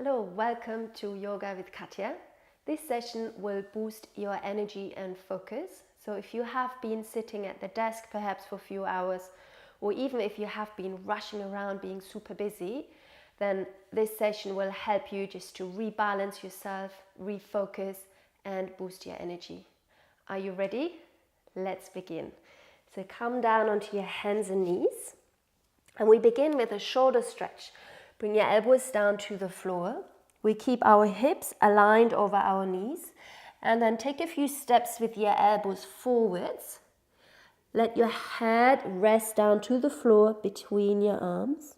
Hello, welcome to Yoga with Katja. This session will boost your energy and focus. So if you have been sitting at the desk perhaps for a few hours, or even if you have been rushing around being super busy, then this session will help you just to rebalance yourself, refocus, and boost your energy. Are you ready? Let's begin. So come down onto your hands and knees, and we begin with a shoulder stretch. Bring your elbows down to the floor. We keep our hips aligned over our knees, and then take a few steps with your elbows forwards. Let your head rest down to the floor between your arms.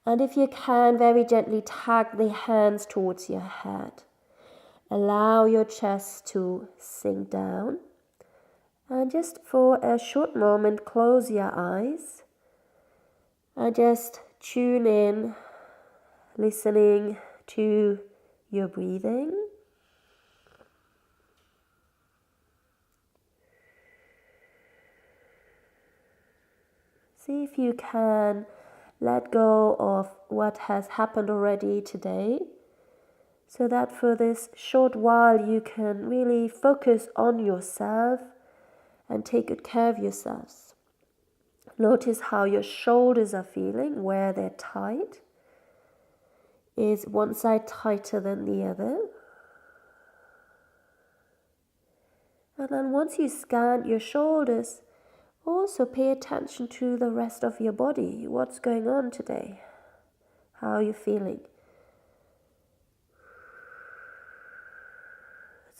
And if you can, very gently tug the hands towards your head. Allow your chest to sink down. And just for a short moment, close your eyes. And just tune in, listening to your breathing. See if you can let go of what has happened already today, so that for this short while you can really focus on yourself and take good care of yourselves. Notice how your shoulders are feeling, where they're tight. Is one side tighter than the other? And then once you scan your shoulders, also pay attention to the rest of your body. What's going on today? How are you feeling?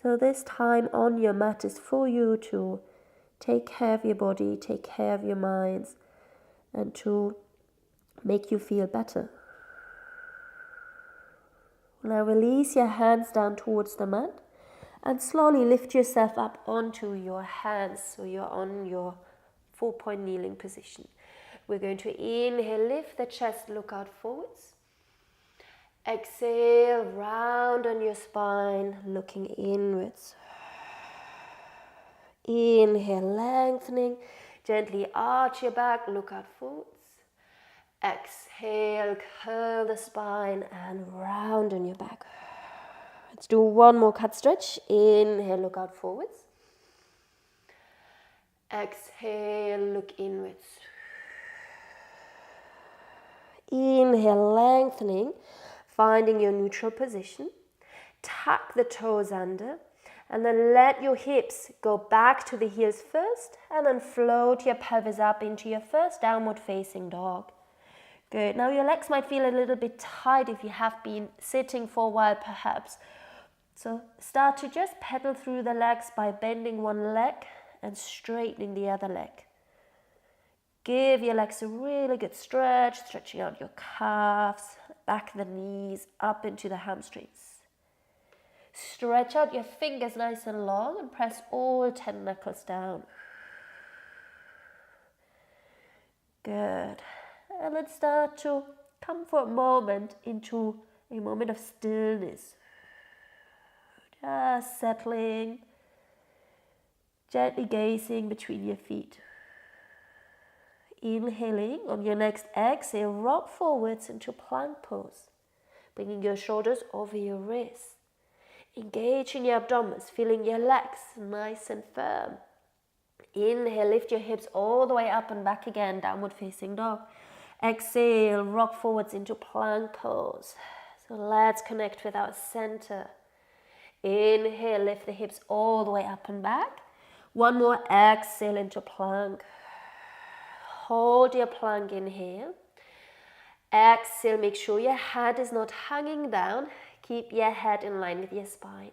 So this time on your mat is for you to take care of your body, take care of your minds, and to make you feel better. Now release your hands down towards the mat and slowly lift yourself up onto your hands, so you're on your 4-point kneeling position. We're going to inhale, lift the chest, look out forwards. Exhale, round on your spine, looking inwards. Inhale, lengthening, gently arch your back, look out forwards. Exhale, curl the spine and round on your back. Let's do one more cat stretch. Inhale, look out forwards. Exhale, look inwards. Inhale, lengthening, finding your neutral position. Tuck the toes under, and then let your hips go back to the heels first, and then float your pelvis up into your first downward facing dog. Good. Now your legs might feel a little bit tight if you have been sitting for a while perhaps. So start to just pedal through the legs by bending one leg and straightening the other leg. Give your legs a really good stretch, stretching out your calves, back the knees, up into the hamstrings. Stretch out your fingers nice and long and press all 10 knuckles down. Good. And let's start to come for a moment into a moment of stillness. Just settling, gently gazing between your feet. Inhaling, on your next exhale, rock forwards into plank pose, bringing your shoulders over your wrists. Engaging your abdomen, feeling your legs nice and firm. Inhale, lift your hips all the way up and back again, downward facing dog. Exhale, rock forwards into plank pose. So let's connect with our center. Inhale, lift the hips all the way up and back. One more exhale into plank. Hold your plank, inhale. Exhale, make sure your head is not hanging down. Keep your head in line with your spine.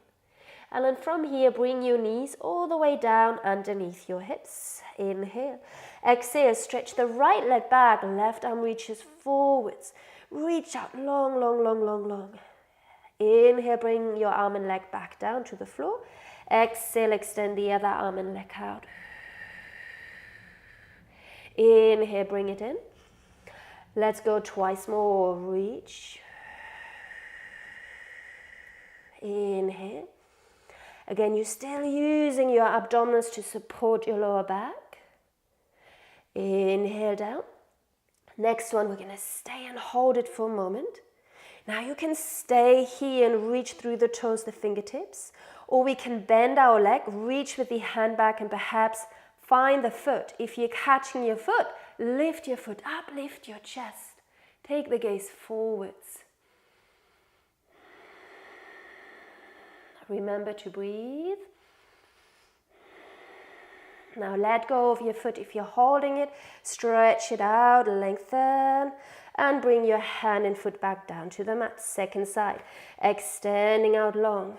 And then from here, bring your knees all the way down underneath your hips. Inhale. Exhale, stretch the right leg back. Left arm reaches forwards. Reach out long, long, long, long, long. Inhale, bring your arm and leg back down to the floor. Exhale, extend the other arm and leg out. Inhale, bring it in. Let's go twice more. Reach. Inhale. Again, you're still using your abdominals to support your lower back. Inhale down. Next one, we're going to stay and hold it for a moment. Now you can stay here and reach through the toes, the fingertips, or we can bend our leg, reach with the hand back and perhaps find the foot. If you're catching your foot, lift your foot up, lift your chest. Take the gaze forwards. Remember to breathe. Now let go of your foot. If you're holding it, stretch it out, lengthen, and bring your hand and foot back down to the mat. Second side, extending out long.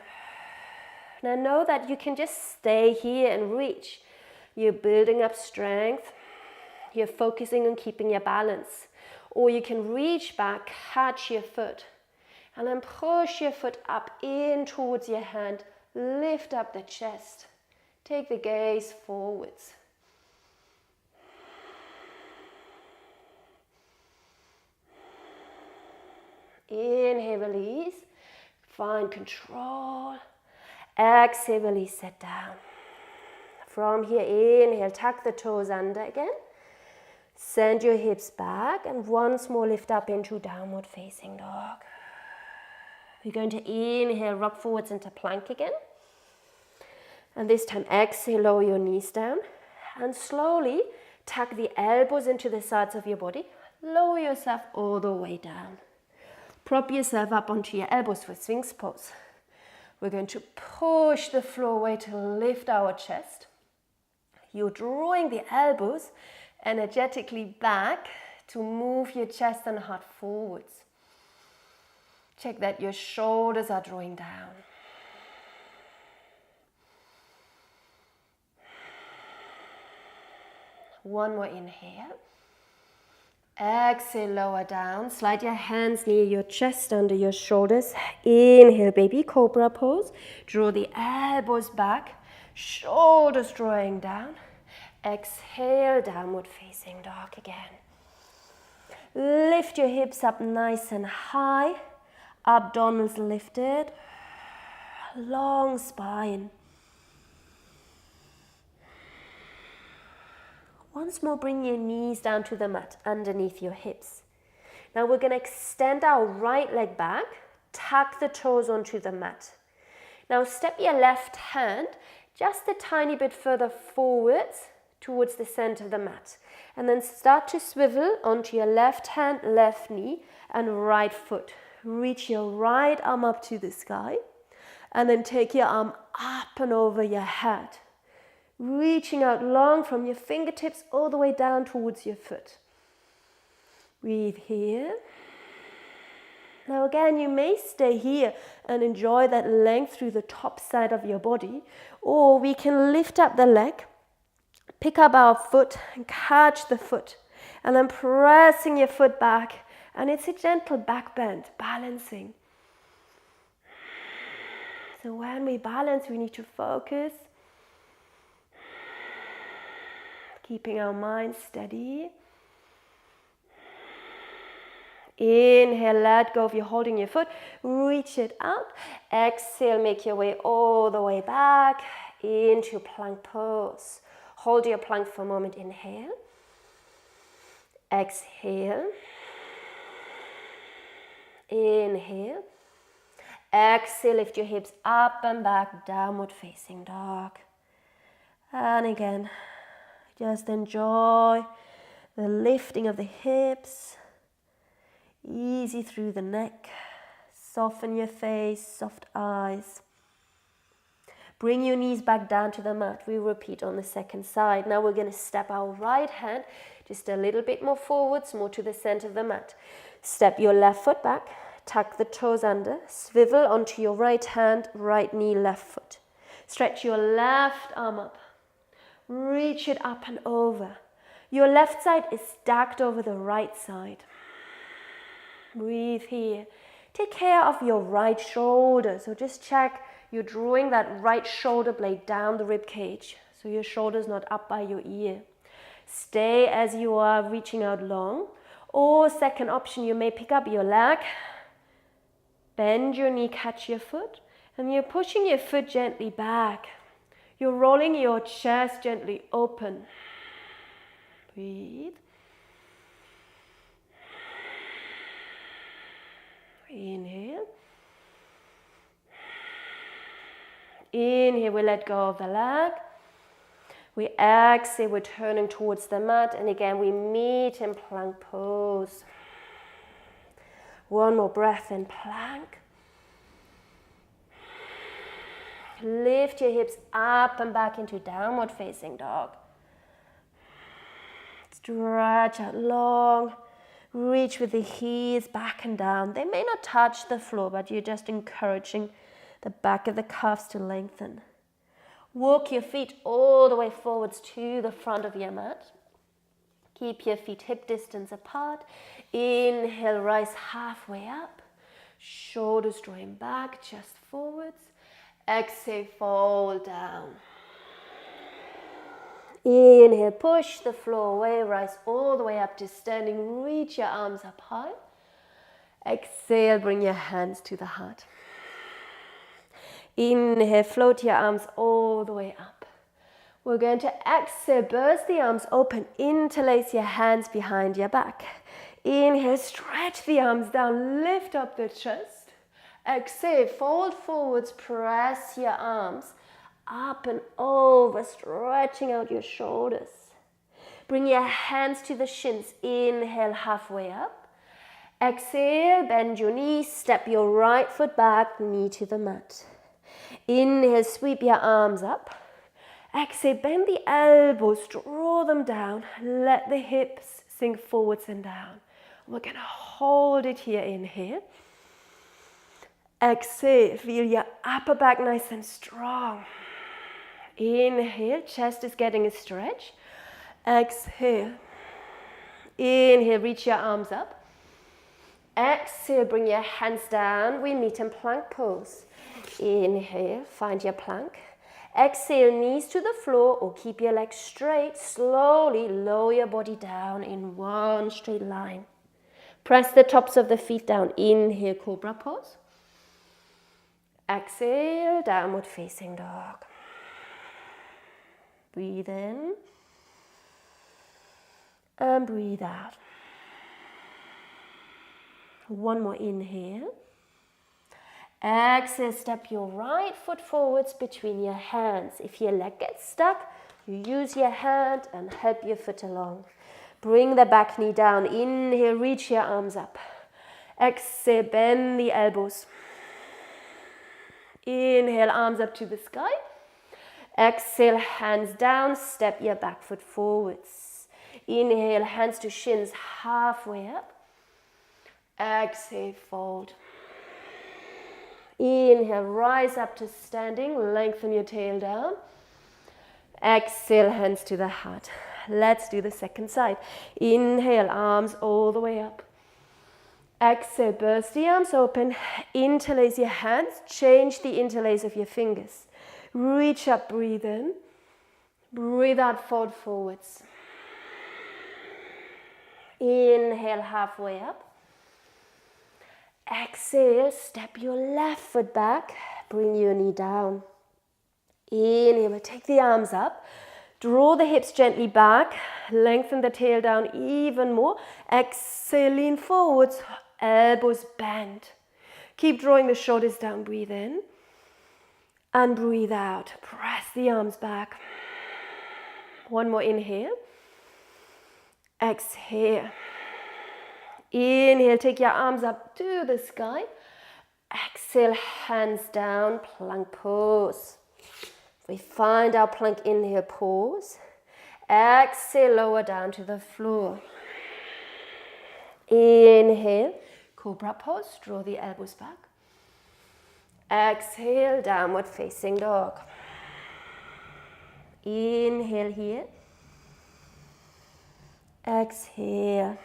Now know that you can just stay here and reach. You're building up strength. You're focusing on keeping your balance. Or you can reach back, catch your foot, and then push your foot up in towards your hand. Lift up the chest. Take the gaze forwards. Inhale, release. Find control. Exhale, release, set down. From here, inhale, tuck the toes under again. Send your hips back and once more lift up into downward facing dog. We're going to inhale, rock forwards into plank again. And this time exhale, lower your knees down. And slowly tuck the elbows into the sides of your body. Lower yourself all the way down. Prop yourself up onto your elbows for Sphinx pose. We're going to push the floor away to lift our chest. You're drawing the elbows energetically back to move your chest and heart forwards. Check that your shoulders are drawing down. One more inhale. Exhale, lower down. Slide your hands near your chest, under your shoulders. Inhale, baby cobra pose. Draw the elbows back. Shoulders drawing down. Exhale, downward facing dog again. Lift your hips up nice and high. Abdominals lifted. Long spine. Once more, bring your knees down to the mat underneath your hips. Now we're going to extend our right leg back, tuck the toes onto the mat. Now step your left hand just a tiny bit further forwards towards the center of the mat. And then start to swivel onto your left hand, left knee and right foot. Reach your right arm up to the sky and then take your arm up and over your head. Reaching out long from your fingertips all the way down towards your foot. Breathe here. Now again, you may stay here and enjoy that length through the top side of your body, or we can lift up the leg, pick up our foot and catch the foot, and then pressing your foot back, and it's a gentle back bend, balancing. So when we balance, we need to focus. Keeping our mind steady. Inhale, let go if you're holding your foot. Reach it up. Exhale, make your way all the way back into plank pose. Hold your plank for a moment. Inhale. Exhale. Inhale. Exhale, lift your hips up and back, downward facing dog. And again. Just enjoy the lifting of the hips, easy through the neck, soften your face, soft eyes. Bring your knees back down to the mat. We repeat on the second side. Now we're going to step our right hand just a little bit more forwards, more to the center of the mat. Step your left foot back, tuck the toes under, swivel onto your right hand, right knee, left foot. Stretch your left arm up. Reach it up and over. Your left side is stacked over the right side. Breathe here. Take care of your right shoulder. So just check you're drawing that right shoulder blade down the rib cage. So your shoulder's not up by your ear. Stay as you are, reaching out long. Or second option, you may pick up your leg. Bend your knee, catch your foot. And you're pushing your foot gently back. You're rolling your chest gently open. Breathe. Inhale. Inhale, we let go of the leg. We exhale, we're turning towards the mat. And again, we meet in plank pose. One more breath in plank. Lift your hips up and back into downward facing dog. Stretch out long. Reach with the heels back and down. They may not touch the floor, but you're just encouraging the back of the calves to lengthen. Walk your feet all the way forwards to the front of your mat. Keep your feet hip distance apart. Inhale, rise halfway up. Shoulders drawing back, chest forwards. Exhale, fold down. Inhale, push the floor away, rise all the way up to standing. Reach your arms up high. Exhale, bring your hands to the heart. Inhale, float your arms all the way up. We're going to exhale, burst the arms open, interlace your hands behind your back. Inhale, stretch the arms down, lift up the chest. Exhale, fold forwards, press your arms up and over, stretching out your shoulders. Bring your hands to the shins. Inhale, halfway up. Exhale, bend your knees, step your right foot back, knee to the mat. Inhale, sweep your arms up. Exhale, bend the elbows, draw them down. Let the hips sink forwards and down. We're going to hold it here. Inhale. Exhale, feel your upper back nice and strong. Inhale, chest is getting a stretch. Exhale. Inhale, reach your arms up. Exhale, bring your hands down. We meet in plank pose. Inhale, find your plank. Exhale, knees to the floor or keep your legs straight. Slowly lower your body down in one straight line. Press the tops of the feet down. Inhale, Cobra pose. Exhale, downward facing dog. Breathe in and breathe out. One more inhale. Exhale, step your right foot forwards between your hands. If your leg gets stuck, you use your hand and help your foot along. Bring the back knee down. Inhale, reach your arms up. Exhale, bend the elbows. Inhale, arms up to the sky. Exhale, hands down, step your back foot forwards. Inhale, hands to shins, halfway up. Exhale, fold. Inhale, rise up to standing, lengthen your tail down. Exhale, hands to the heart. Let's do the second side. Inhale, arms all the way up. Exhale, burst the arms open, interlace your hands, change the interlace of your fingers. Reach up, breathe in, breathe out, fold forwards. Inhale, halfway up. Exhale, step your left foot back, bring your knee down. Inhale, take the arms up, draw the hips gently back, lengthen the tail down even more. Exhale, lean forwards, elbows bend. Keep drawing the shoulders down, breathe in and breathe out. Press the arms back. One more inhale. Exhale. Inhale, take your arms up to the sky. Exhale, hands down, plank pose. We find our plank, inhale, pause. Exhale, lower down to the floor. Inhale, Cobra pose, draw the elbows back. Exhale, downward facing dog. Inhale here. Exhale.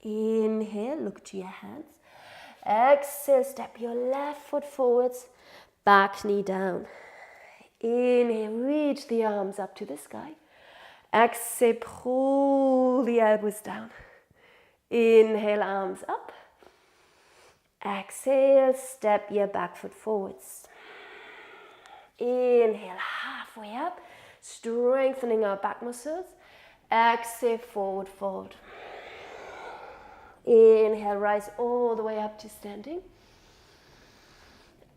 Inhale, look to your hands. Exhale, step your left foot forwards, back knee down. Inhale, reach the arms up to the sky. Exhale, pull the elbows down. Inhale, arms up. Exhale, step your back foot forwards. Inhale, halfway up, strengthening our back muscles. Exhale, forward fold. Inhale, rise all the way up to standing.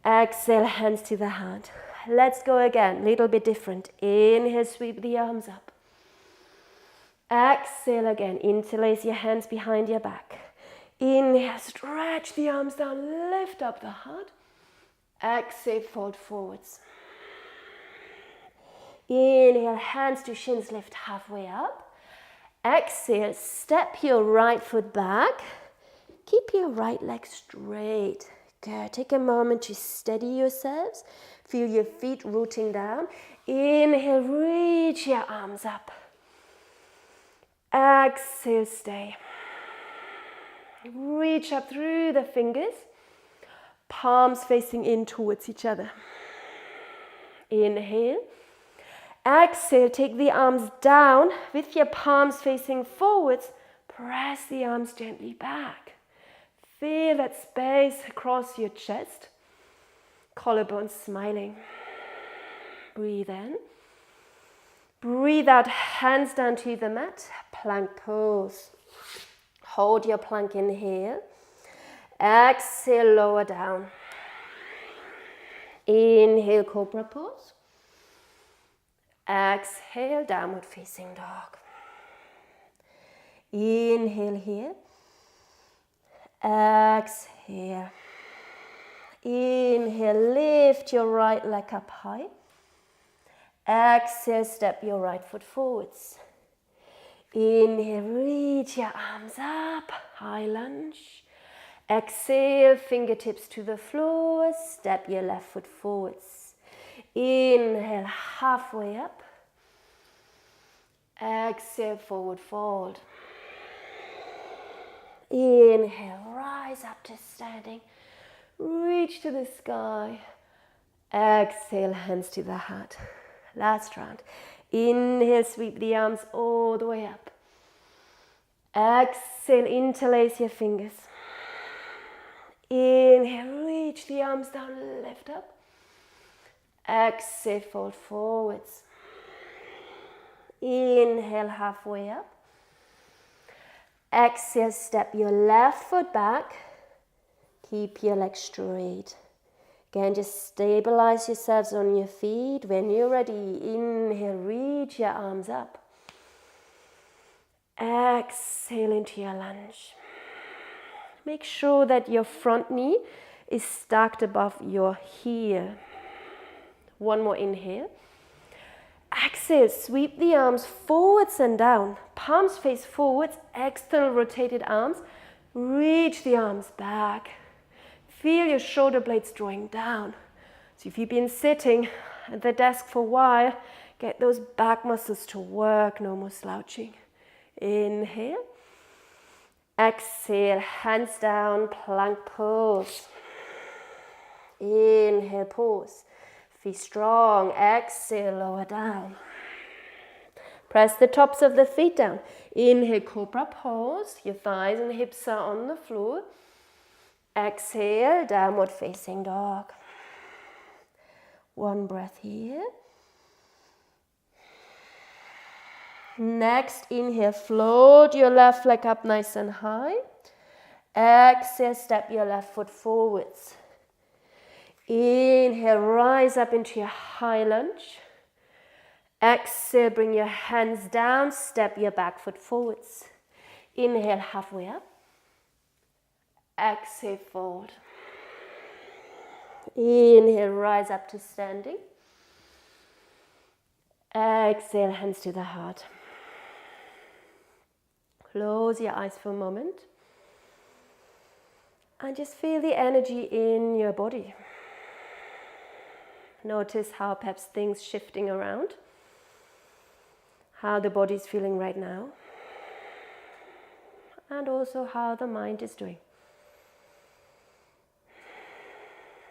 Exhale, hands to the heart. Let's go again, little bit different. Inhale, sweep the arms up. Exhale again, interlace your hands behind your back. Inhale, stretch the arms down, lift up the heart. Exhale, fold forwards. Inhale, hands to shins, lift halfway up. Exhale, step your right foot back. Keep your right leg straight. Good. Take a moment to steady yourselves. Feel your feet rooting down. Inhale, reach your arms up. Exhale, stay. Reach up through the fingers. Palms facing in towards each other. Inhale. Exhale, take the arms down with your palms facing forwards. Press the arms gently back. Feel that space across your chest. Collarbones smiling. Breathe in. Breathe out, hands down to the mat. Plank pose. Hold your plank, inhale. Exhale, lower down. Inhale, Cobra pose. Exhale, downward facing dog. Inhale here. Exhale. Inhale, lift your right leg up high. Exhale, step your right foot forwards. Inhale, reach your arms up, high lunge. Exhale, fingertips to the floor, step your left foot forwards. Inhale, halfway up. Exhale, forward fold. Inhale, rise up to standing. Reach to the sky. Exhale, hands to the heart. Last round. Inhale, sweep the arms all the way up. Exhale, interlace your fingers. Inhale, reach the arms down, lift up. Exhale, fold forwards. Inhale, halfway up. Exhale, step your left foot back. Keep your legs straight. Again, just stabilize yourselves on your feet. When you're ready, inhale, reach your arms up. Exhale into your lunge. Make sure that your front knee is stacked above your heel. One more inhale. Exhale, sweep the arms forwards and down. Palms face forwards, external rotated arms. Reach the arms back. Feel your shoulder blades drawing down. So if you've been sitting at the desk for a while, get those back muscles to work, no more slouching. Inhale. Exhale, hands down, plank pose. Inhale, pause. Feet strong. Exhale, lower down. Press the tops of the feet down. Inhale, Cobra pose. Your thighs and hips are on the floor. Exhale, downward facing dog. One breath here. Next, inhale, float your left leg up nice and high. Exhale, step your left foot forwards. Inhale, rise up into your high lunge. Exhale, bring your hands down, step your back foot forwards. Inhale, halfway up. Exhale, fold. Inhale, rise up to standing. Exhale, hands to the heart. Close your eyes for a moment. And just feel the energy in your body. Notice how perhaps things shifting around. How the body is feeling right now. And also how the mind is doing.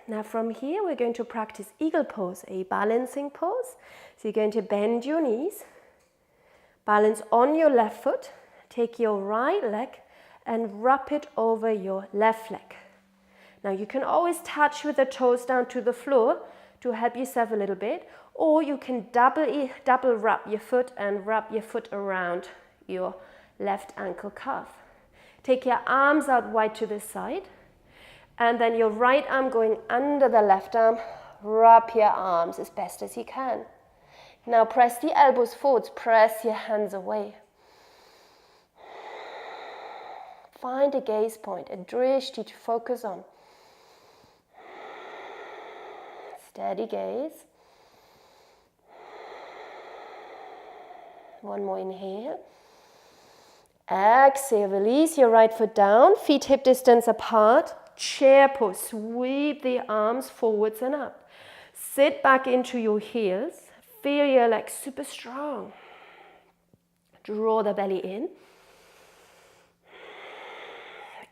Now from here we're going to practice eagle pose, a balancing pose. So you're going to bend your knees, balance on your left foot, take your right leg and wrap it over your left leg. Now you can always touch with the toes down to the floor to help yourself a little bit, or you can double wrap your foot and wrap your foot around your left ankle calf. Take your arms out wide to the side. And then your right arm going under the left arm. Wrap your arms as best as you can. Now press the elbows forwards, press your hands away. Find a gaze point, a drishti to focus on. Steady gaze. One more inhale. Exhale, release your right foot down, feet hip distance apart. Chair pose, sweep the arms forwards and up. Sit back into your heels. Feel your legs super strong. Draw the belly in.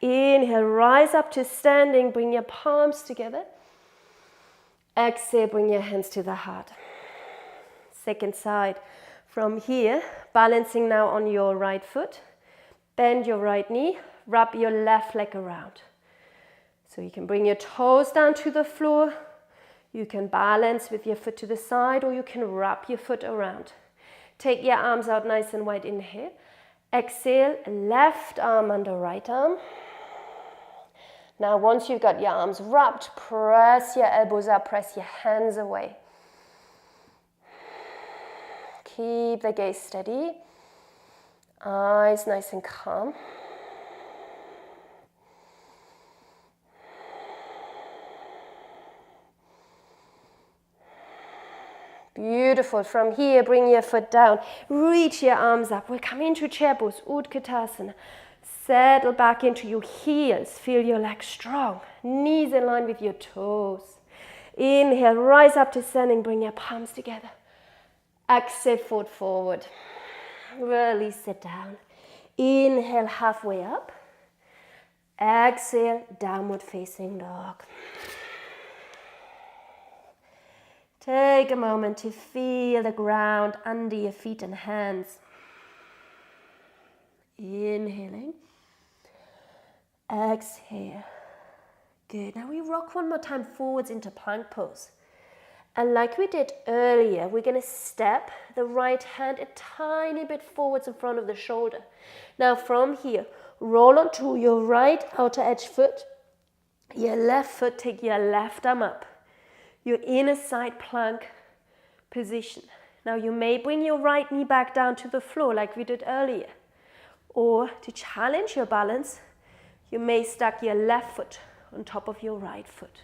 Inhale, rise up to standing. Bring your palms together. Exhale, bring your hands to the heart. Second side. From here, balancing now on your right foot. Bend your right knee. Wrap your left leg around. So you can bring your toes down to the floor. You can balance with your foot to the side, or you can wrap your foot around. Take your arms out nice and wide. Inhale. Exhale, left arm under right arm. Now once you've got your arms wrapped, press your elbows up, press your hands away. Keep the gaze steady. Eyes nice and calm. Beautiful. From here, bring your foot down. Reach your arms up. We'll come into chair pose, Utkatasana. Settle back into your heels. Feel your legs strong. Knees in line with your toes. Inhale, rise up to standing. Bring your palms together. Exhale, foot forward. Release, sit down. Inhale, halfway up. Exhale, downward facing dog. Take a moment to feel the ground under your feet and hands. Inhaling. Exhale. Good. Now we rock one more time forwards into plank pose. And like we did earlier, we're going to step the right hand a tiny bit forwards in front of the shoulder. Now from here, roll onto your right outer edge foot. Your left foot, take your left arm up. Your inner side plank position. Now you may bring your right knee back down to the floor like we did earlier. Or to challenge your balance, you may stack your left foot on top of your right foot.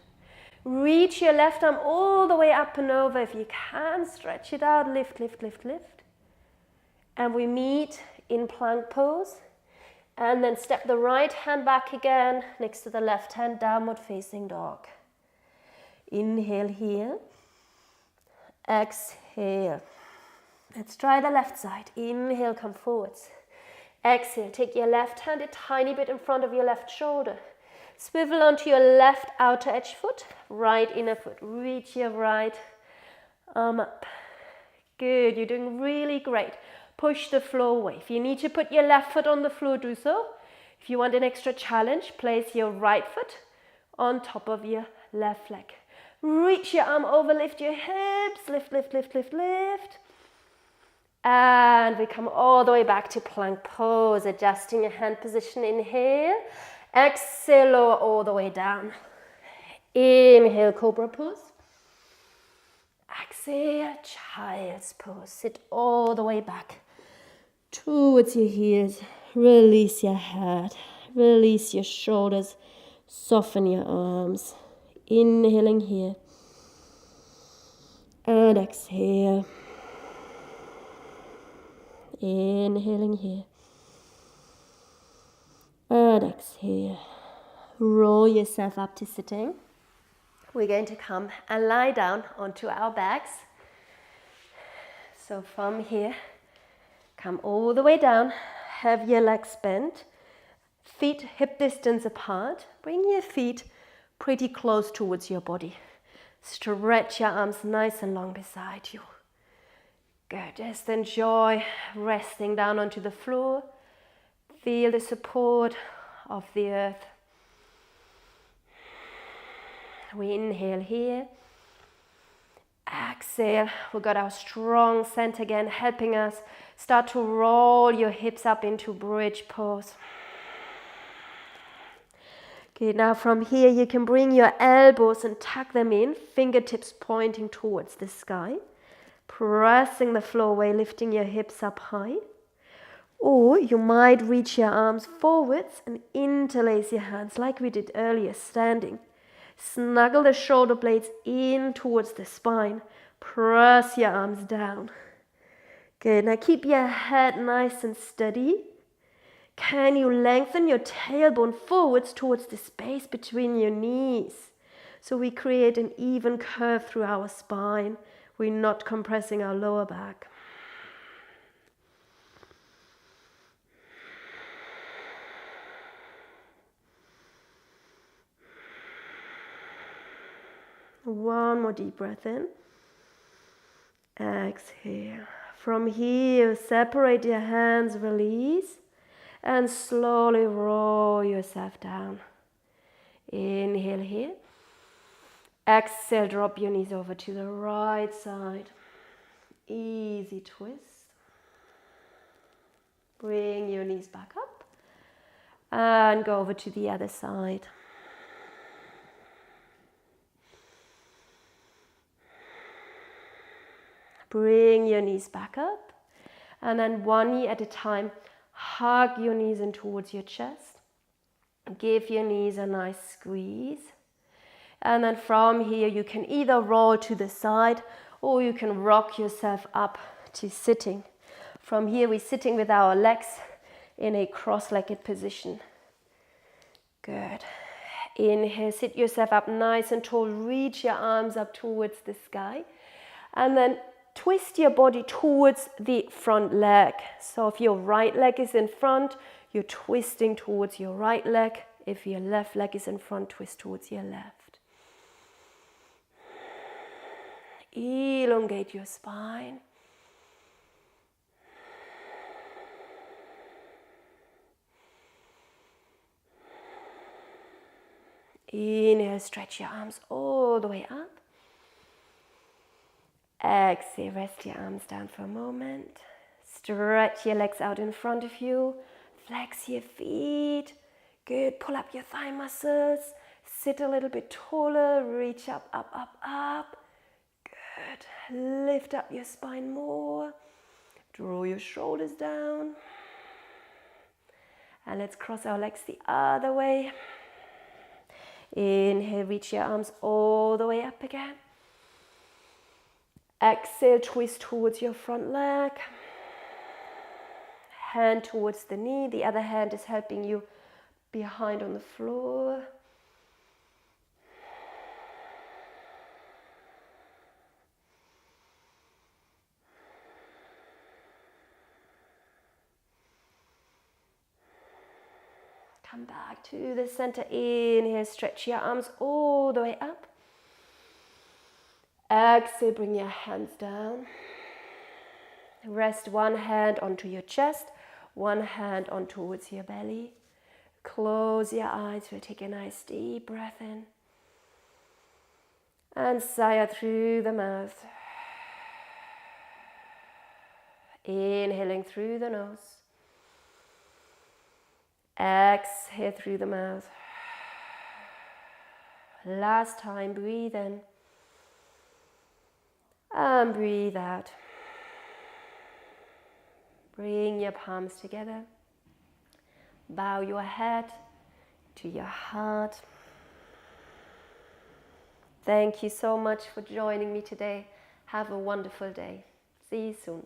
Reach your left arm all the way up and over. If you can, stretch it out, lift, lift, lift, lift. And we meet in plank pose. And then step the right hand back again next to the left hand, downward facing dog. Inhale here. Exhale. Let's try the left side. Inhale, come forwards. Exhale, take your left hand a tiny bit in front of your left shoulder. Swivel onto your left outer edge foot, right inner foot. Reach your right arm up. Good, you're doing really great. Push the floor away. If you need to put your left foot on the floor, do so. If you want an extra challenge, place your right foot on top of your left leg. Reach your arm over, lift your hips, lift, lift, lift, lift, lift. And we come all the way back to plank pose, adjusting your hand position. Inhale, exhale, lower all the way down. Inhale, Cobra pose. Exhale, child's pose. Sit all the way back towards your heels. Release your head, release your shoulders, soften your arms. Inhaling here and exhale. Inhaling here and exhale. Roll yourself up to sitting. We're going to come and lie down onto our backs. So from here, come all the way down. Have your legs bent. Feet hip distance apart. Bring your feet pretty close towards your body. Stretch your arms nice and long beside you. Good. Just enjoy resting down onto the floor. Feel the support of the earth. We inhale here. Exhale. We've got our strong center again, helping us start to roll your hips up into bridge pose. Okay, now from here you can bring your elbows and tuck them in, fingertips pointing towards the sky, pressing the floor away, lifting your hips up high. Or you might reach your arms forwards and interlace your hands like we did earlier, standing. Snuggle the shoulder blades in towards the spine. Press your arms down. Good, now keep your head nice and steady. Can you lengthen your tailbone forwards towards the space between your knees? So we create an even curve through our spine. We're not compressing our lower back. One more deep breath in. Exhale. From here, separate your hands, release, and slowly roll yourself down. Inhale here. Exhale, drop your knees over to the right side. Easy twist. Bring your knees back up and go over to the other side. Bring your knees back up, and then one knee at a time, hug your knees in towards your chest. Give your knees a nice squeeze. And then from here, you can either roll to the side or you can rock yourself up to sitting. From here, we're sitting with our legs in a cross-legged position. Good. Inhale, sit yourself up nice and tall. Reach your arms up towards the sky. And then twist your body towards the front leg. So if your right leg is in front, you're twisting towards your right leg. If your left leg is in front, twist towards your left. Elongate your spine. Inhale, stretch your arms all the way up. Exhale, rest your arms down for a moment. Stretch your legs out in front of you. Flex your feet. Good, pull up your thigh muscles. Sit a little bit taller. Reach up, up, up, up. Good. Lift up your spine more. Draw your shoulders down. And let's cross our legs the other way. Inhale, reach your arms all the way up again. Exhale, twist towards your front leg. Hand towards the knee. The other hand is helping you behind on the floor. Come back to the center. Inhale, stretch your arms all the way up. Exhale, bring your hands down. Rest one hand onto your chest, one hand on towards your belly. Close your eyes. We'll take a nice deep breath in. And sigh out through the mouth. Inhaling through the nose. Exhale through the mouth. Last time, breathe in. And breathe out. Bring your palms together. Bow your head to your heart. Thank you so much for joining me today. Have a wonderful day. See you soon.